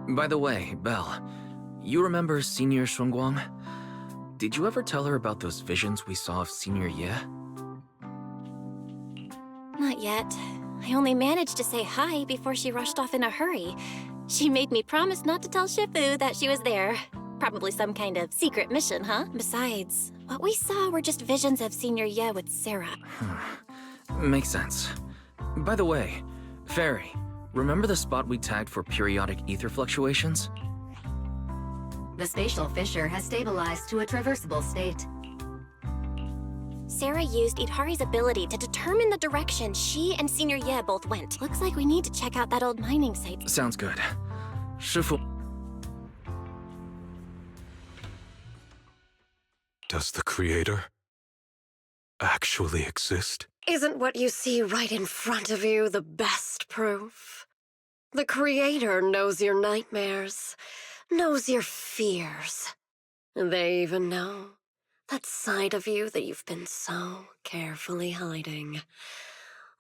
By the way, Belle, you remember Senior Shunguang? Did you ever tell her about those visions we saw of Senior Ye? Not yet. I only managed to say hi before she rushed off in a hurry. She made me promise not to tell Shifu that she was there. Probably some kind of secret mission, huh? Besides, what we saw were just visions of Senior Ye with Sarah. Makes sense. By the way, Fairy, remember the spot we tagged for periodic ether fluctuations? The spatial fissure has stabilized to a traversable state. Sarah used Idhari's ability to determine the direction she and Senior Ye both went. Looks like we need to check out that old mining site. Sounds good. Shifu... Does the Creator actually exist? Isn't what you see right in front of you the best proof? The Creator knows your nightmares, knows your fears. They even know that side of you that you've been so carefully hiding.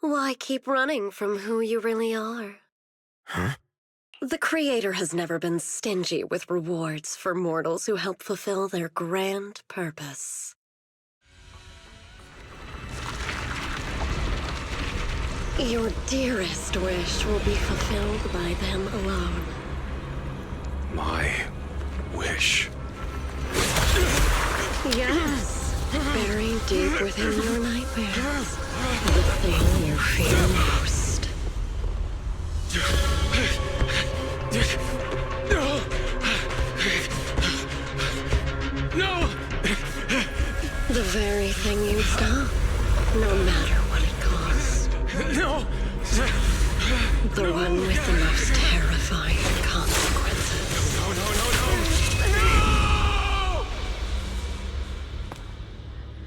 Why keep running from who you really are? Huh? The Creator has never been stingy with rewards for mortals who help fulfill their grand purpose. Your dearest wish will be fulfilled by them alone. My wish. Yes, buried deep within your nightmares. The thing you fear most. No! The very thing you'd stop, no matter what it costs. No! The one with the most terrifying consequences.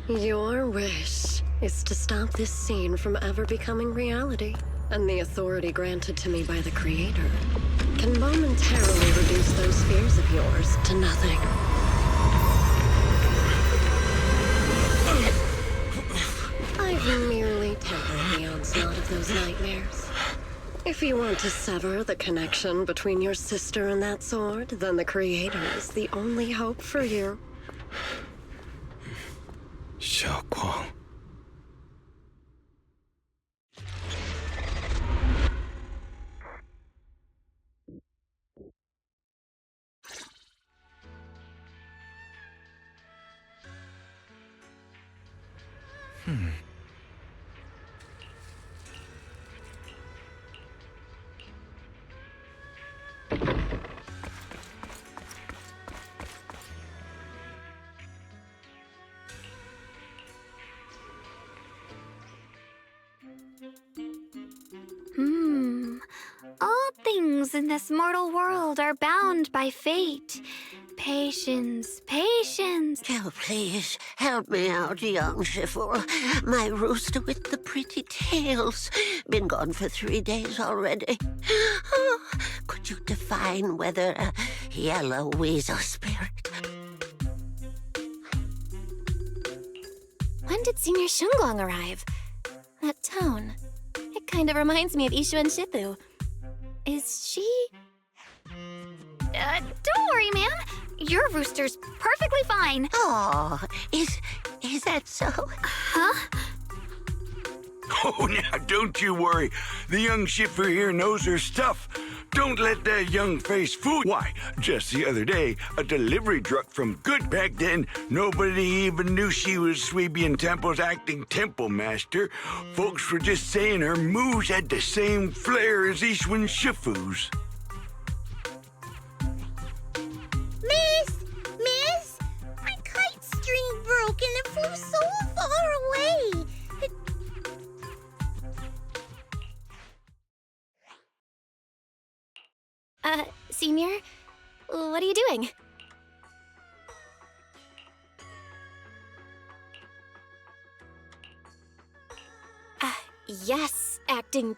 No! Your wish is to stop this scene from ever becoming reality, and the authority granted to me by the Creator can momentarily reduce those fears of yours to nothing. I've merely tempered the onslaught of those nightmares. If you want to sever the connection between your sister and that sword, then the Creator is the only hope for you. Xiaoguang. All things in this mortal world are bound by fate. Patience, patience. Oh, please, help me out, young Shifu. My rooster with the pretty tails. Been gone for 3 days already. Oh, could you define whether a yellow weasel spirit? When did Senior Shunguang arrive? That tone. It kind of reminds me of Ishu and Shifu. Is she... Don't worry, ma'am. Your rooster's perfectly fine. Oh, is that so? Huh? Oh, now, don't you worry. The young Shifu here knows her stuff. Don't let that young face fool. Why, just the other day, a delivery truck from good back then, nobody even knew she was Sweebian Temple's acting temple master. Folks were just saying her moves had the same flair as Ishwin Shifu's. Miss, my kite string broke and it flew so far away. Senior? What are you doing? Yes, acting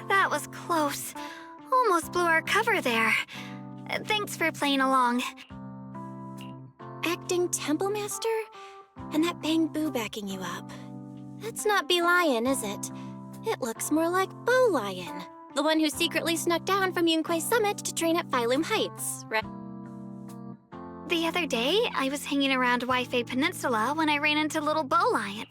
That was close. Almost blew our cover there. Thanks for playing along. acting temple master? And that Bang Boo backing you up. That's not Bee Lion, is it? It looks more like Bo Lion, the one who secretly snuck down from Yunquay Summit to train at Phylum Heights, right? The other day, I was hanging around Wi-Fi Peninsula when I ran into little Bo Lion.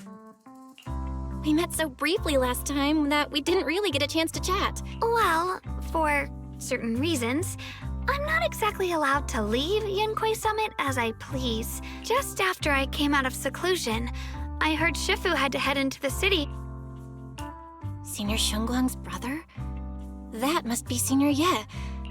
We met so briefly last time that we didn't really get a chance to chat. Well, for certain reasons, I'm not exactly allowed to leave Yunquay Summit as I please. Just after I came out of seclusion, I heard Shifu had to head into the city. Senior Shunguang's brother? That must be Senior Ye.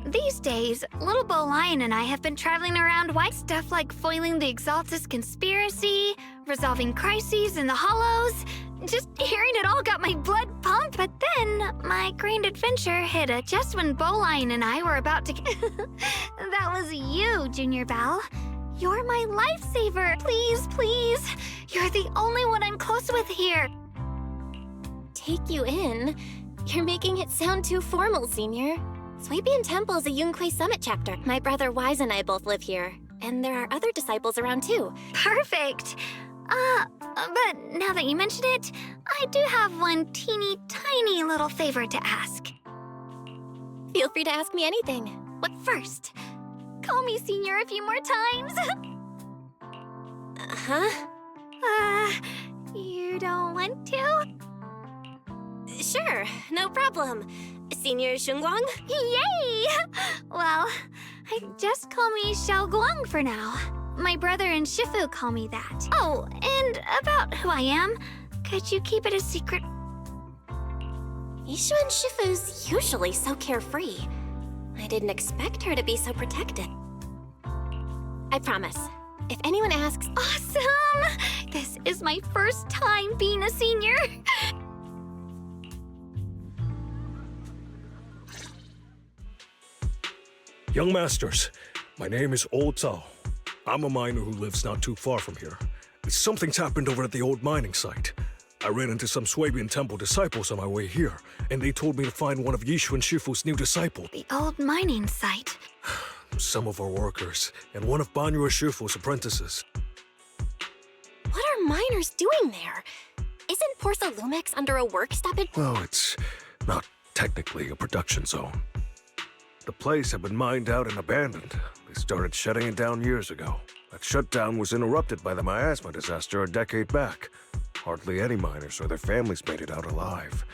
These days, little Bo Lion and I have been traveling around white stuff like foiling the Exaltus conspiracy, resolving crises in the hollows. Just hearing it all got my blood pumped, but then my grand adventure hit it just when Bo Lion and I were about to That was you, Junior Belle. You're my lifesaver. Please, please. You're the only one I'm close with here. Take you in? You're making it sound too formal, Senior. Swabian Temple is a Yunquay Summit chapter. My brother Wise and I both live here, and there are other disciples around too. Perfect. But now that you mention it, I do have one teeny tiny little favor to ask. Feel free to ask me anything. What first? Call me Senior a few more times. Huh? You don't want to? Sure, no problem. Senior Shunguang? Yay! Well, just call me Xiao Guang for now. My brother and Shifu call me that. Oh, and about who I am, could you keep it a secret? Yishu and Shifu's usually so carefree. I didn't expect her to be so protected. I promise. If anyone asks, Awesome! This is my first time being a senior. Young Masters, my name is Old Zhao. I'm a miner who lives not too far from here. Something's happened over at the old mining site. I ran into some Swabian Temple disciples on my way here, and they told me to find one of Yishu and Shifu's new disciples. The old mining site. Some of our workers, and one of Banyu and Shifu's apprentices. what are miners doing there? Isn't Porcelumex under a work stoppage? Well, it's not technically a production zone. The place had been mined out and abandoned. They started shutting it down years ago. That shutdown was interrupted by the miasma disaster a decade back. Hardly any miners or their families made it out alive.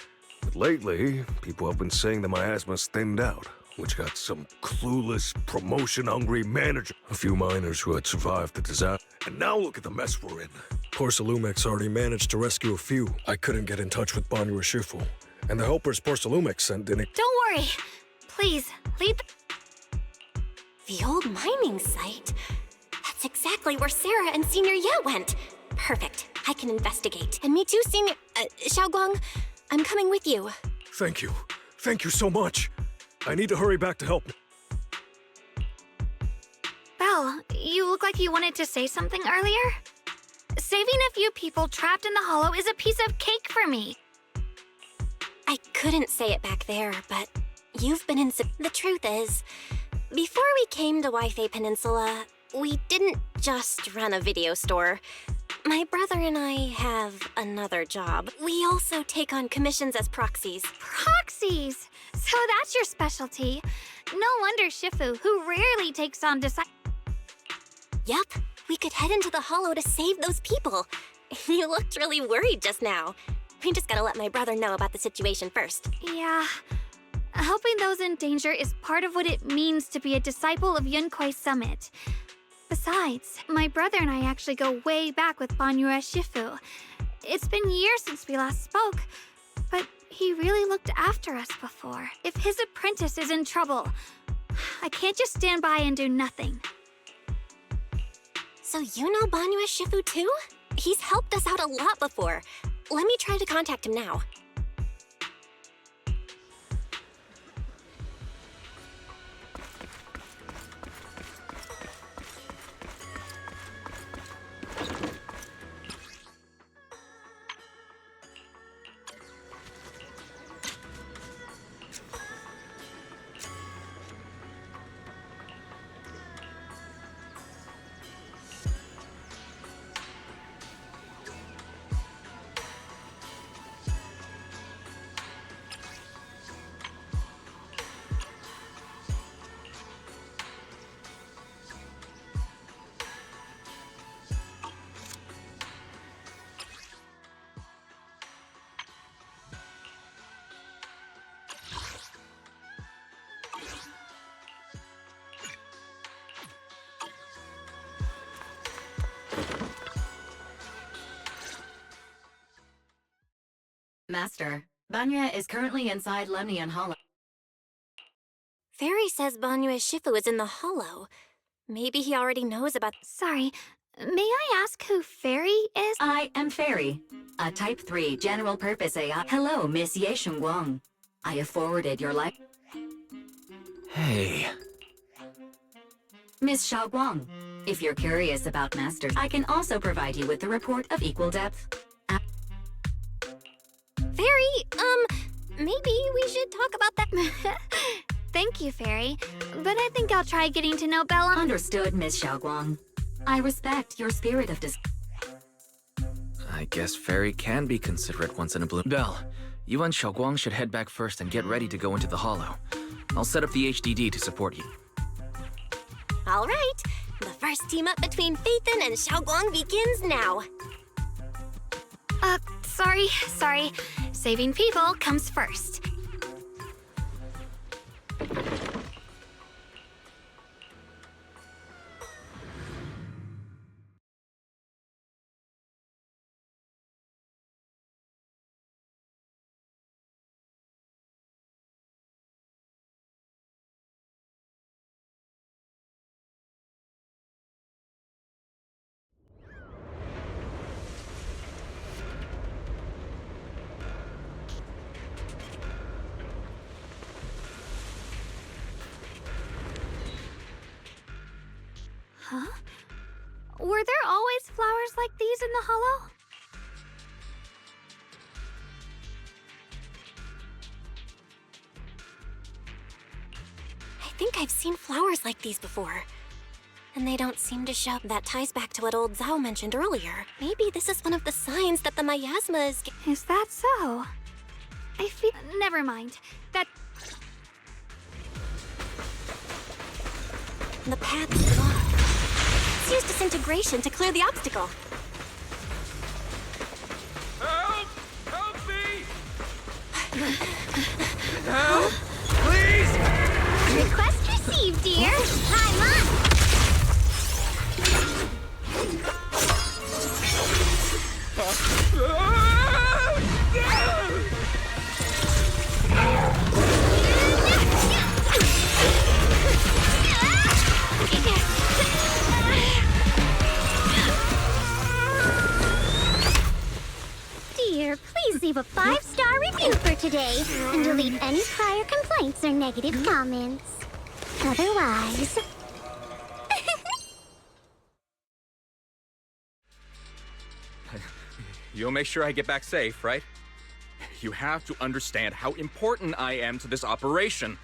But lately, people have been saying the miasma's thinned out, which got some clueless, promotion-hungry manager. A few miners who had survived the disaster. And now look at the mess we're in. Porcelumex already managed to rescue a few. I couldn't get in touch with Banyu or Shifu, and the helpers Porcelumex sent didn't. Don't worry. Please, leave. The old mining site? That's exactly where Sarah and Senior Ye went. Perfect. I can investigate. And me too, Senior... Xiaoguang. I'm coming with you. Thank you. Thank you so much. I need to hurry back to help. Belle, you look like you wanted to say something earlier. Saving a few people trapped in the hollow is a piece of cake for me. I couldn't say it back there, but you've been in... The truth is, before we came to Wi-Fi Peninsula, we didn't just run a video store. My brother and I have another job. We also take on commissions as proxies. Proxies! So that's your specialty. No wonder Shifu, who rarely takes on Yup, we could head into the hollow to save those people. You looked really worried just now. We just gotta let my brother know about the situation first. Yeah. Helping those in danger is part of what it means to be a disciple of Yunquay Summit. Besides, my brother and I actually go way back with Banyu Shifu. It's been years since we last spoke, but he really looked after us before. If his apprentice is in trouble, I can't just stand by and do nothing. So you know Banyu Shifu too? He's helped us out a lot before. Let me try to contact him now. Master, Banya is currently inside Lemnian Hollow. Fairy says Banyue Shifu is in the hollow. Maybe he already knows about. Sorry, may I ask who Fairy is? I am Fairy, a Type 3 general-purpose AI. Hello, Miss Ye Shengguang. I have forwarded your life. Hey. Miss Xiaoguang, if you're curious about Masters, I can also provide you with the report of equal depth. Fairy, maybe we should talk about that. Thank you, Fairy, but I think I'll try getting to know Bella. Understood, Miss Xiaoguang. I respect your spirit of I guess Fairy can be considerate once in a blue. Belle, you and Xiaoguang should head back first and get ready to go into the hollow. I'll set up the HDD to support you. All right, the first team up between Phaethon and Xiaoguang begins now. Sorry. Saving people comes first. Huh? Were there always flowers like these in the hollow? I think I've seen flowers like these before. And they don't seem to show. That ties back to what old Zhao mentioned earlier. Maybe this is one of the signs that the miasma is... Is that so? I feel... Never mind. That... The path is blocked. Let's use disintegration to clear the obstacle. Help! Help me! Help! Please! Request received, dear. Hi, Mom. Dear, please leave a 5-star review for today and delete any prior complaints or negative comments. Otherwise... You'll make sure I get back safe, right? You have to understand how important I am to this operation.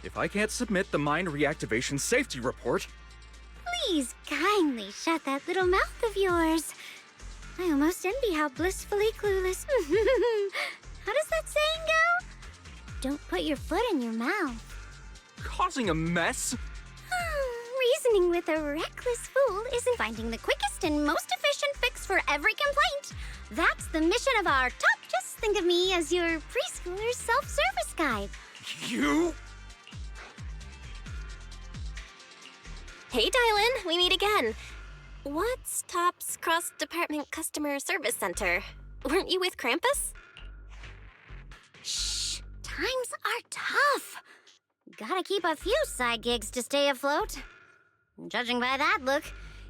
If I can't submit the mine reactivation safety report... Please kindly shut that little mouth of yours. I almost envy how blissfully clueless. How does that saying go? Don't put your foot in your mouth. Causing a mess? Reasoning with a reckless fool isn't finding the quickest and most efficient fix for every complaint. That's the mission of our talk. Just think of me as your preschooler's self-service guide. You? Hey, Dylan, we meet again. What's Top's cross-department customer service center? Weren't you with Krampus? Shh, times are tough. Gotta keep a few side gigs to stay afloat. Judging by that look,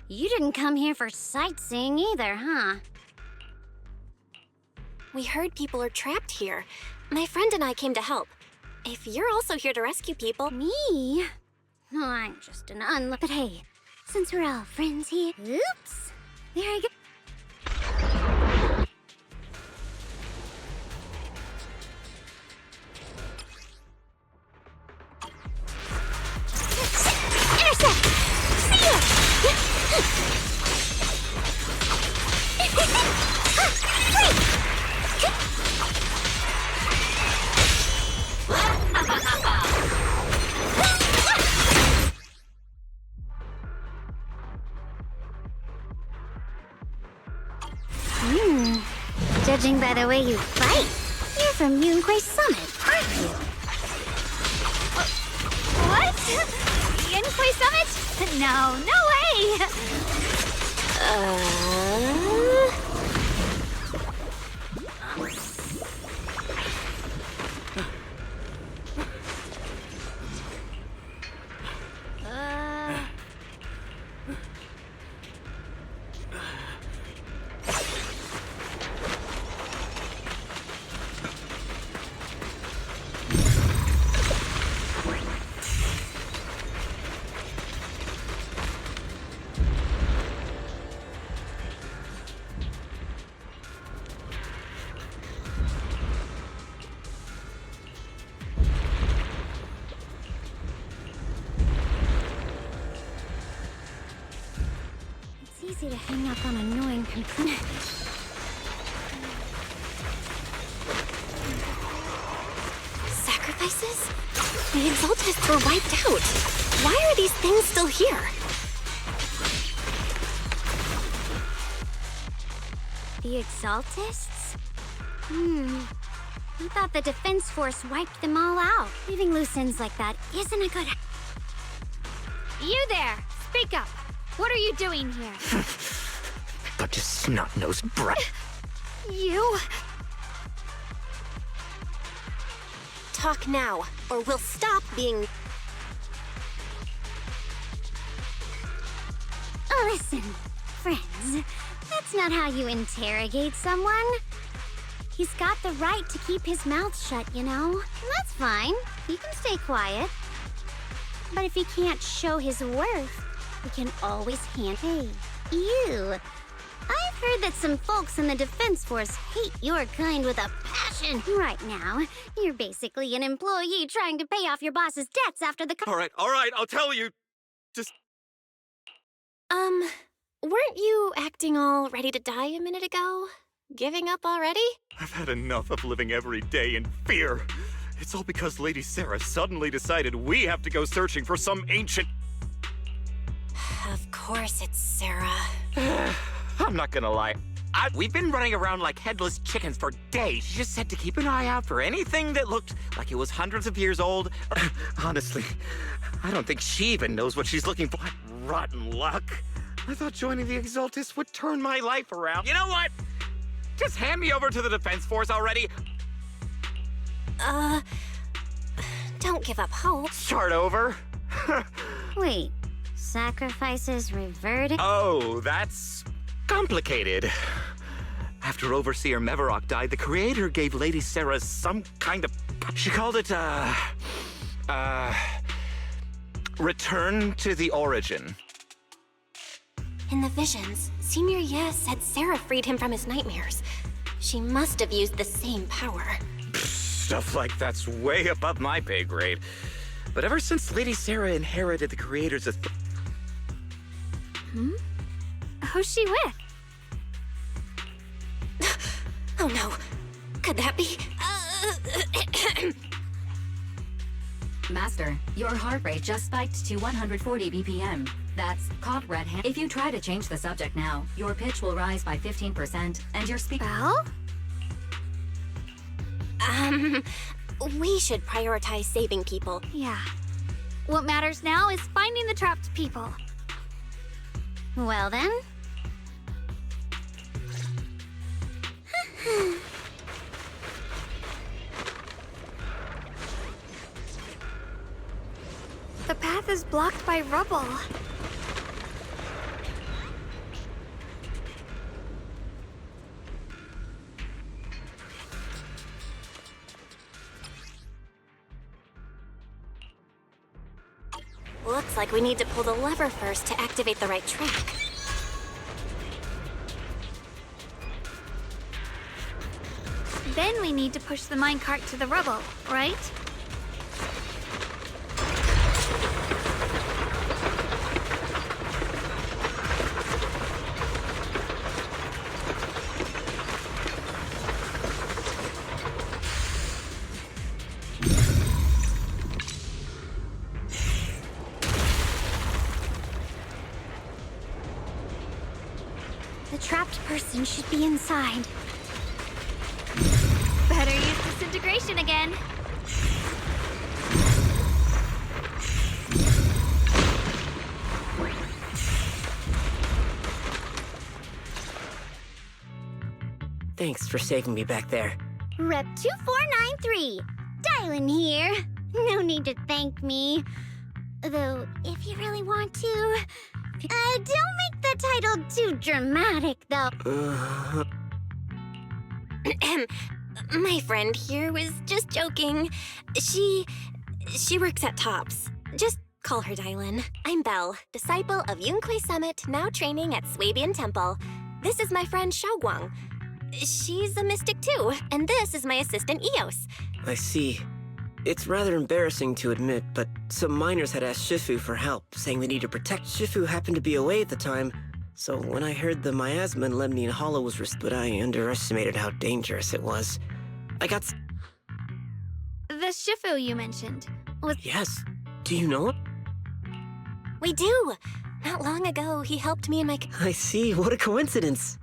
you didn't come here for sightseeing either, huh? We heard people are trapped here. My friend and I came to help. If you're also here to rescue people... Me? Oh, I'm just an But hey, since we're all friends here... Oops! There I go. Intercept! See ya! Judging by the way you fight, you're from Yunquay Summit, aren't you? What? Yunquay Summit? No way! Easy to hang up on annoying complaints. Sacrifices? The Exaltists were wiped out. Why are these things still here? The Exaltists? I thought the Defense Force wiped them all out. Leaving loose ends like that isn't a good... You there! Speak up! What are you doing here? But you snot-nosed brat. You? Talk now, or we'll stop being... Listen, friends, that's not how you interrogate someone. He's got the right to keep his mouth shut, you know? And that's fine. He can stay quiet. But if he can't show his worth, we can always hand... Hey, you! I've heard that some folks in the Defense Force hate your kind with a passion. Right now, you're basically an employee trying to pay off your boss's debts after the... All right, I'll tell you. Just... Weren't you acting all ready to die a minute ago? Giving up already? I've had enough of living every day in fear. It's all because Lady Sarah suddenly decided we have to go searching for some ancient... Of course it's Sarah. I'm not gonna lie. We've been running around like headless chickens for days. She just said to keep an eye out for anything that looked like it was hundreds of years old. Honestly, I don't think she even knows what she's looking for. Rotten luck. I thought joining the Exaltists would turn my life around. You know what? Just hand me over to the Defense Force already. Don't give up hope. Start over. Wait, sacrifices reverted? Oh, that's complicated. After Overseer Mevarok died, the Creator gave Lady Sarah some kind of... She called it, Return to the Origin. In the visions, Senior Ye said Sarah freed him from his nightmares. She must have used the same power. Stuff like that's way above my pay grade. But ever since Lady Sarah inherited the Creator's Who's she with? Oh no. Could that be? Master, your heart rate just spiked to 140 BPM. That's caught red hand. If you try to change the subject now, your pitch will rise by 15% and your speak... Belle? We should prioritize saving people. Yeah. What matters now is finding the trapped people. Well then. The path is blocked by rubble. Looks like we need to pull the lever first to activate the right track. Then we need to push the minecart to the rubble, right? The trapped person should be inside. Better use disintegration again. Thanks for saving me back there. Rep 2493, Dylan here. No need to thank me. Though, if you really want to... don't make the title too dramatic, though. My friend here was just joking. She works at Tops. Just call her Dylan. I'm Belle, disciple of Yunque Summit, now training at Swabian Temple. This is my friend Xiaoguang. She's a mystic too, and this is my assistant Eos. I see. It's rather embarrassing to admit, but some miners had asked Shifu for help, saying they need to protect. Shifu happened to be away at the time, So when I heard the miasma and Lemnian Hollow was but I underestimated how dangerous it was. I got The Shifu you mentioned was... Yes. Do you know him? We do! Not long ago, he helped me in my... I see. What a coincidence.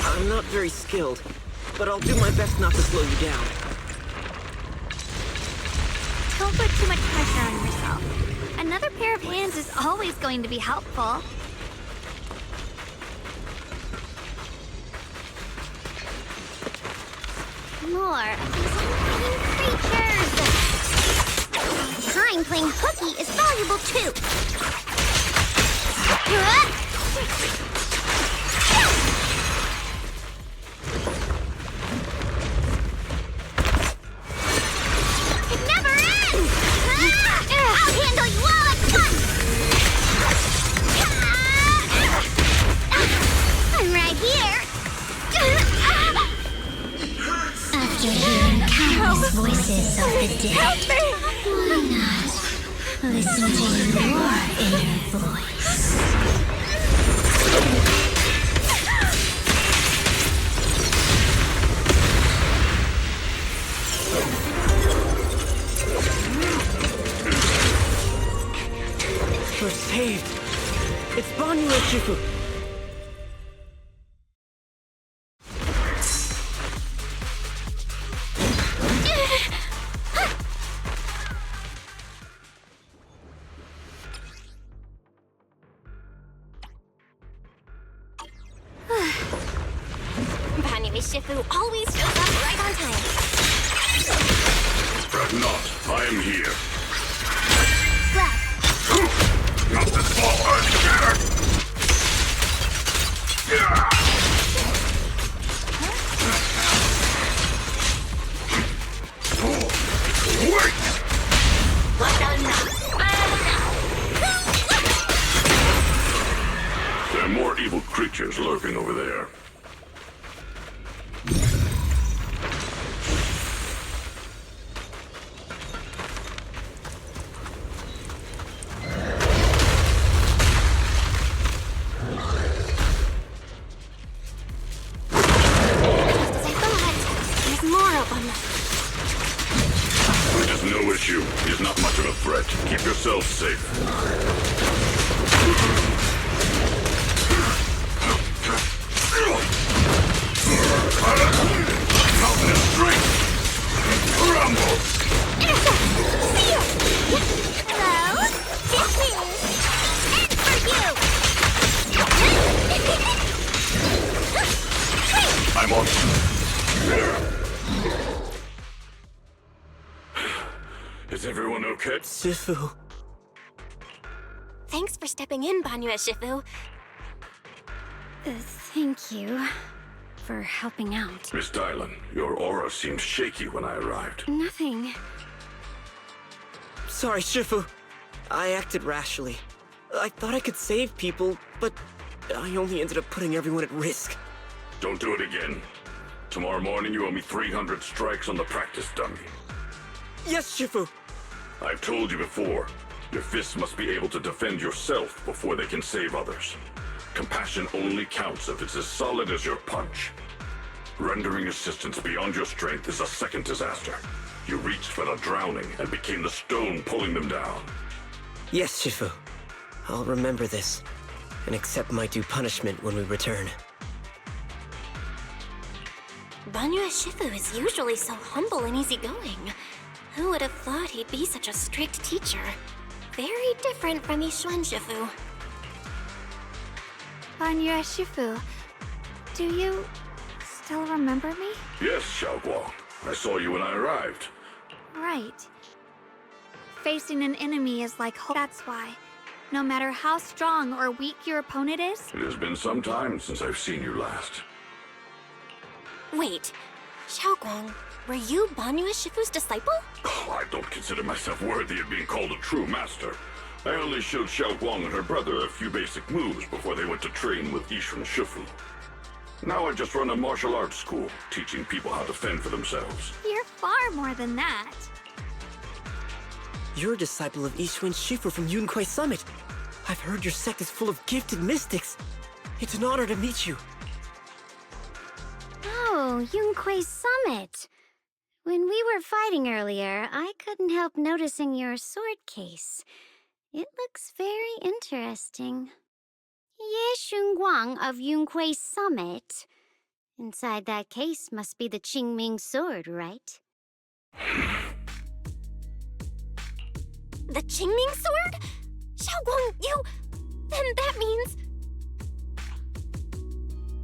I'm not very skilled, but I'll do my best not to slow you down. Don't put too much pressure on yourself. Another pair of hands is always going to be helpful. More of these annoying creatures! Time playing hooky is valuable too! It never ends! I'll handle you all at once! I'm right here! After hearing countless voices of the dead, why not listen to your inner voice? We're saved. It's Banyu and Shifu. Banyu Shifu always shows up right on time. Fret not, I am here. Left. Not this far, I'm scared! Wait! There are more evil creatures lurking over there. It is no issue. He is not much of a threat. Keep yourself safe. Mountain of strength! Rumble! Hello? This is... And for you! I'm on. Is everyone okay? Shifu. Thanks for stepping in, Banyu Shifu. Thank you for helping out. Miss Dylan, your aura seemed shaky when I arrived. Nothing. Sorry, Shifu. I acted rashly. I thought I could save people, but I only ended up putting everyone at risk. Don't do it again. Tomorrow morning you owe me 300 strikes on the practice dummy. Yes, Shifu. I've told you before, your fists must be able to defend yourself before they can save others. Compassion only counts if it's as solid as your punch. Rendering assistance beyond your strength is a second disaster. You reached for the drowning and became the stone pulling them down. Yes, Shifu. I'll remember this, and accept my due punishment when we return. Banyu Shifu is usually so humble and easygoing. Who would have thought he'd be such a strict teacher? Very different from Yishuan Shifu. Banyu Shifu, do you still remember me? Yes, Xiaoguang. I saw you when I arrived. Right. Facing an enemy is like that's why. No matter how strong or weak your opponent is... It has been some time since I've seen you last. Wait, Xiaoguang, were you Banyu Shifu's disciple? Oh, I don't consider myself worthy of being called a true master. I only showed Xiaoguang and her brother a few basic moves before they went to train with Yishuan Shifu. Now I just run a martial arts school, teaching people how to fend for themselves. You're far more than that. You're a disciple of Yixuan Shifu from Yunquei Summit. I've heard your sect is full of gifted mystics. It's an honor to meet you. Oh, Yunquei Summit. When we were fighting earlier, I couldn't help noticing your sword case. It looks very interesting. Ye Xunguang of Yunquei Summit. Inside that case must be the Qingming sword, right? The Qingming sword? Xiaoguang, you... Then that means...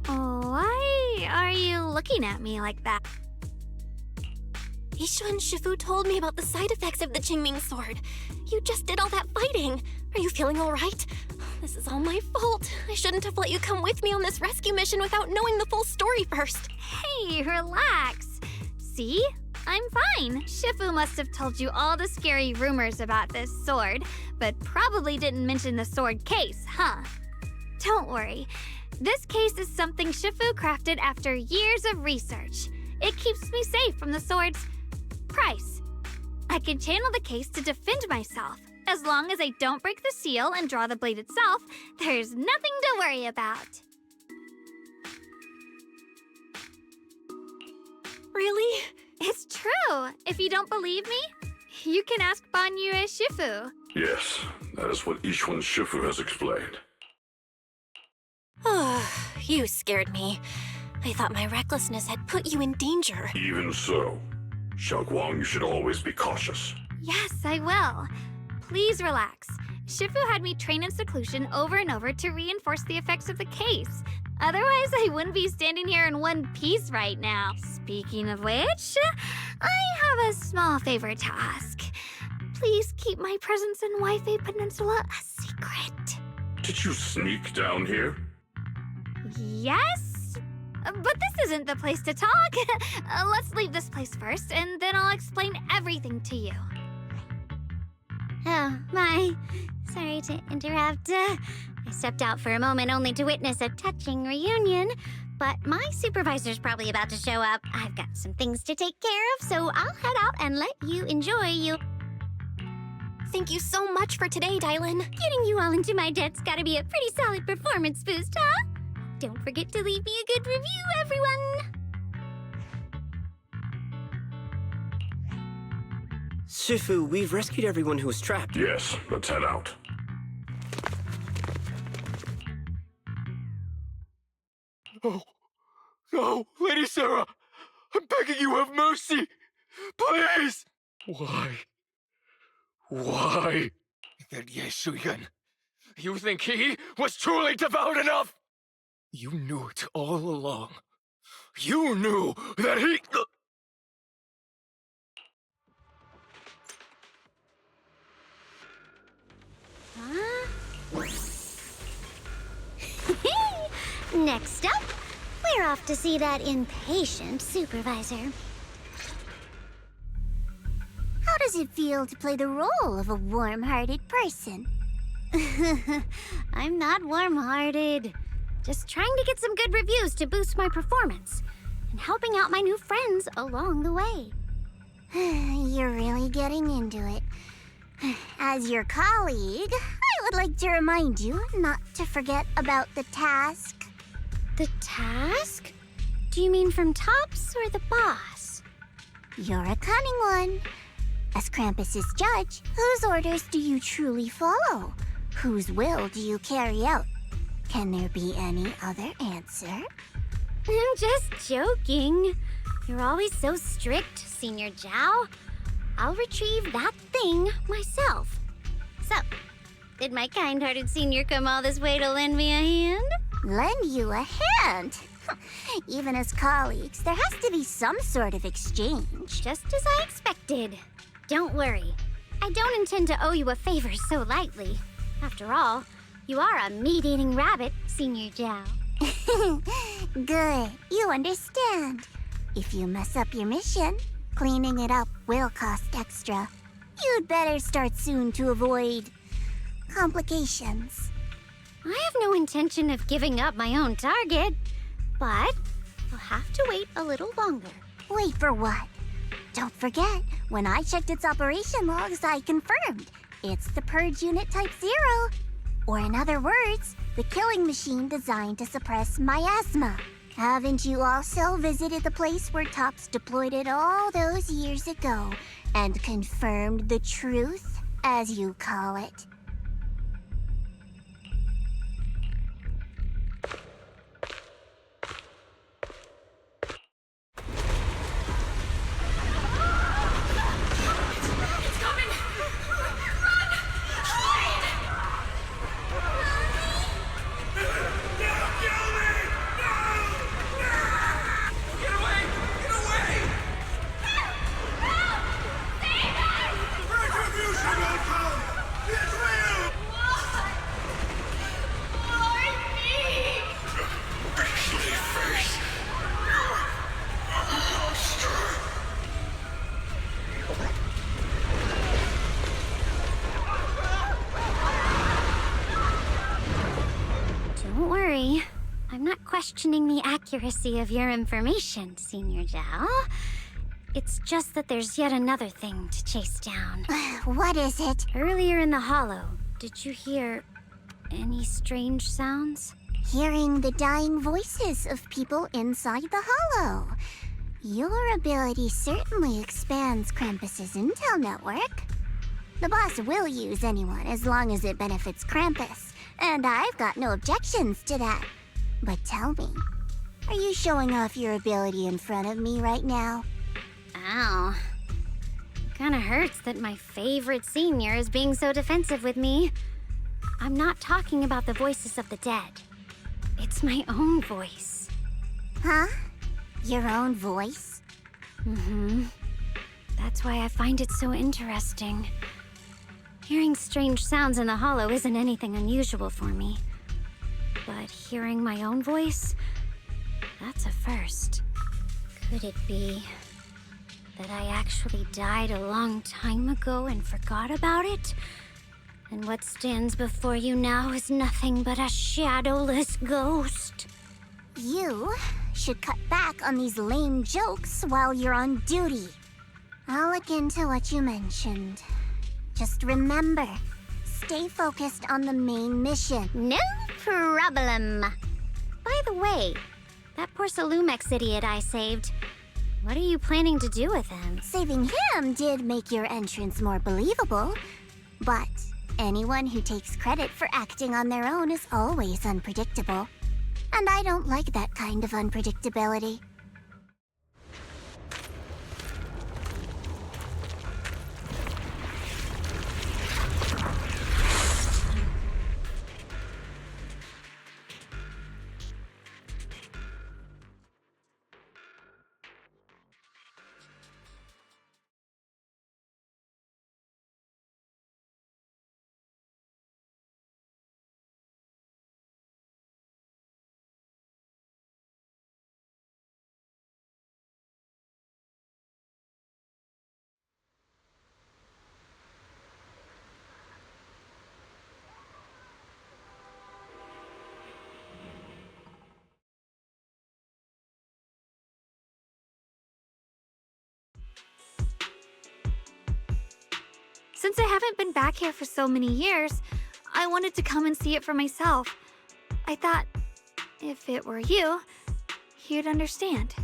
Why are you looking at me like that? Yixuan Shifu told me about the side effects of the Qingming sword. You just did all that fighting. Are you feeling all right? This is all my fault. I shouldn't have let you come with me on this rescue mission without knowing the full story first. Hey, relax. See? I'm fine. Shifu must have told you all the scary rumors about this sword, but probably didn't mention the sword case, huh? Don't worry. This case is something Shifu crafted after years of research. It keeps me safe from the sword's price. I can channel the case to defend myself. As long as I don't break the seal and draw the blade itself, there's nothing to worry about. Really? It's true. If you don't believe me, you can ask Ban Yue Shifu. Yes, that is what Yixuan Shifu has explained. You scared me. I thought my recklessness had put you in danger. Even so, Xiaoguang, you should always be cautious. Yes, I will. Please relax. Shifu had me train in seclusion over and over to reinforce the effects of the case. Otherwise, I wouldn't be standing here in one piece right now. Speaking of which, I have a small favor to ask. Please keep my presence in Wi-Fi Peninsula a secret. Did you sneak down here? Yes? But this isn't the place to talk. Let's leave this place first, and then I'll explain everything to you. Oh, my. Sorry to interrupt. I stepped out for a moment only to witness a touching reunion, but my supervisor's probably about to show up. I've got some things to take care of, so I'll head out and let you enjoy you. Thank you so much for today, Dylan. Getting you all into my debt's gotta be a pretty solid performance boost, huh? Don't forget to leave me a good review, everyone! Shifu, we've rescued everyone who was trapped. Yes, let's head out. No. No, Lady Sarah! I'm begging you, have mercy! Please! Why? Why? That Ye Shuyan. You think he was truly devout enough? You knew it all along. You knew that he... Huh? Next up, we're off to see that impatient supervisor. How does it feel to play the role of a warm-hearted person? I'm not warm-hearted. Just trying to get some good reviews to boost my performance, and helping out my new friends along the way. You're really getting into it. As your colleague, I would like to remind you not to forget about the task. The task? Do you mean from Tops or the boss? You're a cunning one. As Krampus's judge, whose orders do you truly follow? Whose will do you carry out? Can there be any other answer? I'm just joking. You're always so strict, Senior Zhao. I'll retrieve that thing myself. So, did my kind-hearted senior come all this way to lend me a hand? Lend you a hand? Even as colleagues, there has to be some sort of exchange. Just as I expected. Don't worry. I don't intend to owe you a favor so lightly. After all, you are a meat-eating rabbit, Senior Zhao. Good. You understand. If you mess up your mission, cleaning it up will cost extra. You'd better start soon to avoid complications. I have no intention of giving up my own target. But you'll have to wait a little longer. Wait for what? Don't forget, when I checked its operation logs, I confirmed. It's the Purge Unit Type 0. Or in other words, the killing machine designed to suppress miasma. Haven't you also visited the place where Tops deployed it all those years ago and confirmed the truth, as you call it? Don't worry. I'm not questioning the accuracy of your information, Senior Zhao. It's just that there's yet another thing to chase down. What is it? Earlier in the hollow, did you hear any strange sounds? Hearing the dying voices of people inside the hollow. Your ability certainly expands Krampus's intel network. The boss will use anyone as long as it benefits Krampus, and I've got no objections to that. But tell me, are you showing off your ability in front of me right now? Ow. Kinda hurts that my favorite senior is being so defensive with me. I'm not talking about the voices of the dead. It's my own voice. Huh? Your own voice? Mm-hmm. That's why I find it so interesting. Hearing strange sounds in the hollow isn't anything unusual for me. But hearing my own voice, that's a first. Could it be that I actually died a long time ago and forgot about it? And what stands before you now is nothing but a shadowless ghost. You should cut back on these lame jokes while you're on duty. I'll look into what you mentioned. Just remember, stay focused on the main mission. No problem. By the way, that poor Salumex idiot I saved, what are you planning to do with him? Saving him did make your entrance more believable, but anyone who takes credit for acting on their own is always unpredictable. And I don't like that kind of unpredictability. Since I haven't been back here for so many years, I wanted to come and see it for myself. I thought, if it were you, you'd understand.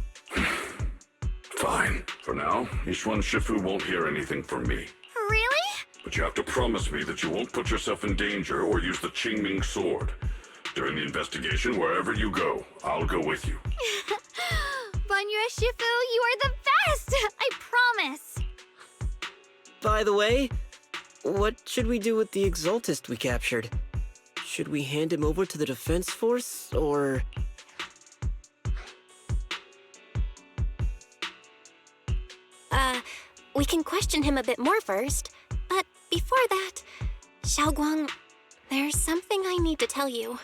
Fine. For now, Yishuan Shifu won't hear anything from me. Really? But you have to promise me that you won't put yourself in danger or use the Qingming sword. During the investigation, wherever you go, I'll go with you. Banyue Shifu, you are the best! I promise! By the way, what should we do with the Exaltist we captured? Should we hand him over to the Defense Force, or...? We can question him a bit more first. But before that, Xiaoguang, there's something I need to tell you.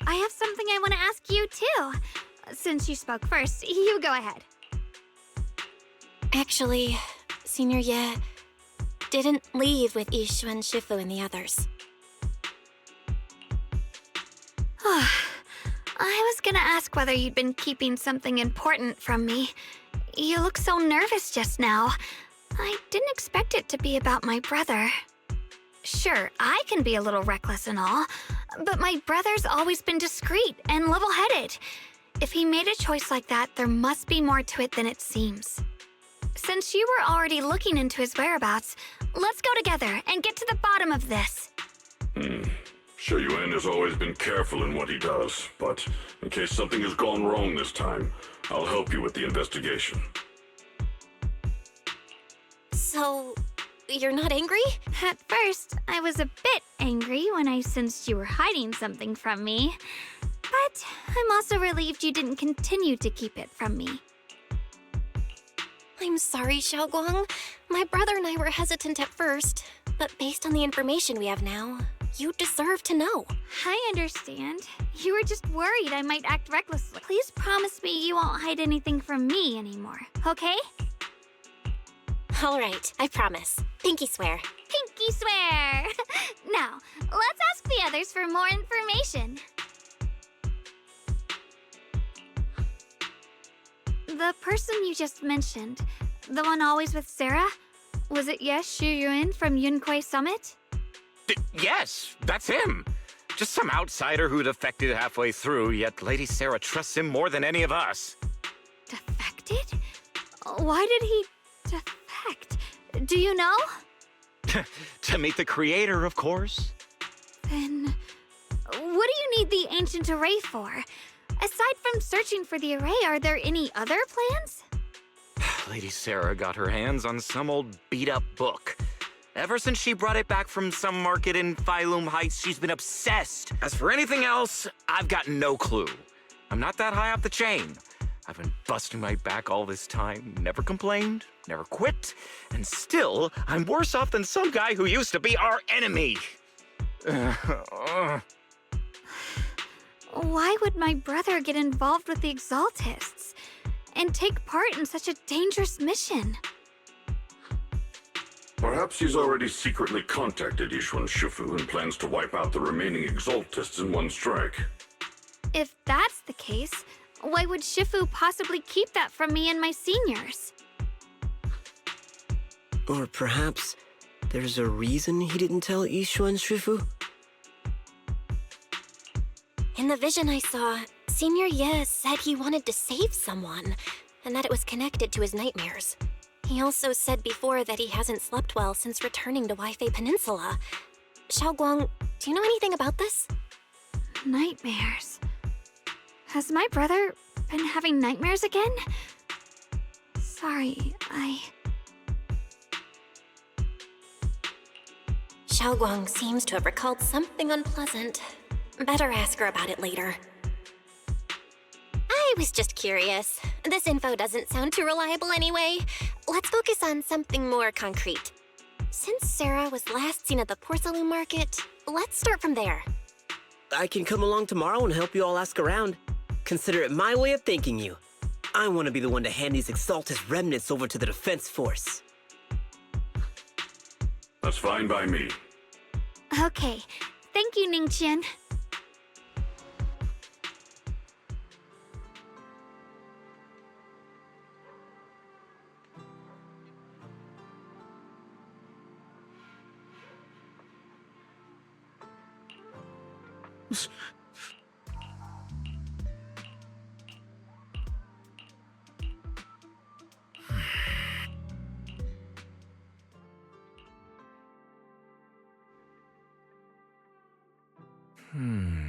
I have something I want to ask you, too. Since you spoke first, you go ahead. Actually, Senior Ye didn't leave with Yishuan Shifu and the others. I was gonna ask whether you'd been keeping something important from me. You look so nervous just now. I didn't expect it to be about my brother. Sure, I can be a little reckless and all, but my brother's always been discreet and level-headed. If he made a choice like that, there must be more to it than it seems. Since you were already looking into his whereabouts, let's go together and get to the bottom of this. Sure, Yuan has always been careful in what he does, but in case something has gone wrong this time, I'll help you with the investigation. So, you're not angry? At first, I was a bit angry when I sensed you were hiding something from me. But I'm also relieved you didn't continue to keep it from me. I'm sorry, Xiaoguang. My brother and I were hesitant at first, but based on the information we have now, you deserve to know. I understand. You were just worried I might act recklessly. Please promise me you won't hide anything from me anymore, okay? All right, I promise. Pinky swear. Pinky swear! Now, let's ask the others for more information. The person you just mentioned, the one always with Sarah, was it Xu Yuan from Yunquei Summit? Yes, that's him. Just some outsider who defected halfway through, yet Lady Sarah trusts him more than any of us. Defected? Why did he defect? Do you know? To meet the creator, of course. Then, what do you need the ancient array for? Aside from searching for the array, are there any other plans? Lady Sarah got her hands on some old beat-up book. Ever since she brought it back from some market in Phylum Heights, she's been obsessed. As for anything else, I've got no clue. I'm not that high up the chain. I've been busting my back all this time, never complained, never quit, and still, I'm worse off than some guy who used to be our enemy. Why would my brother get involved with the Exaltists and take part in such a dangerous mission? Perhaps he's already secretly contacted Yishuan Shifu and plans to wipe out the remaining Exaltists in one strike. If that's the case, why would Shifu possibly keep that from me and my seniors? Or perhaps there's a reason he didn't tell Yishuan Shifu? In the vision I saw, Senior Ye said he wanted to save someone, and that it was connected to his nightmares. He also said before that he hasn't slept well since returning to Waifei Peninsula. Xiaoguang, do you know anything about this? Nightmares. Has my brother been having nightmares again? Sorry, Xiaoguang seems to have recalled something unpleasant. Better ask her about it later. I was just curious. This info doesn't sound too reliable anyway. Let's focus on something more concrete. Since Sarah was last seen at the porcelain market, let's start from there. I can come along tomorrow and help you all ask around. Consider it my way of thanking you. I want to be the one to hand these Exaltus remnants over to the Defense Force. That's fine by me. Okay. Thank you, Ningqian. Hmm.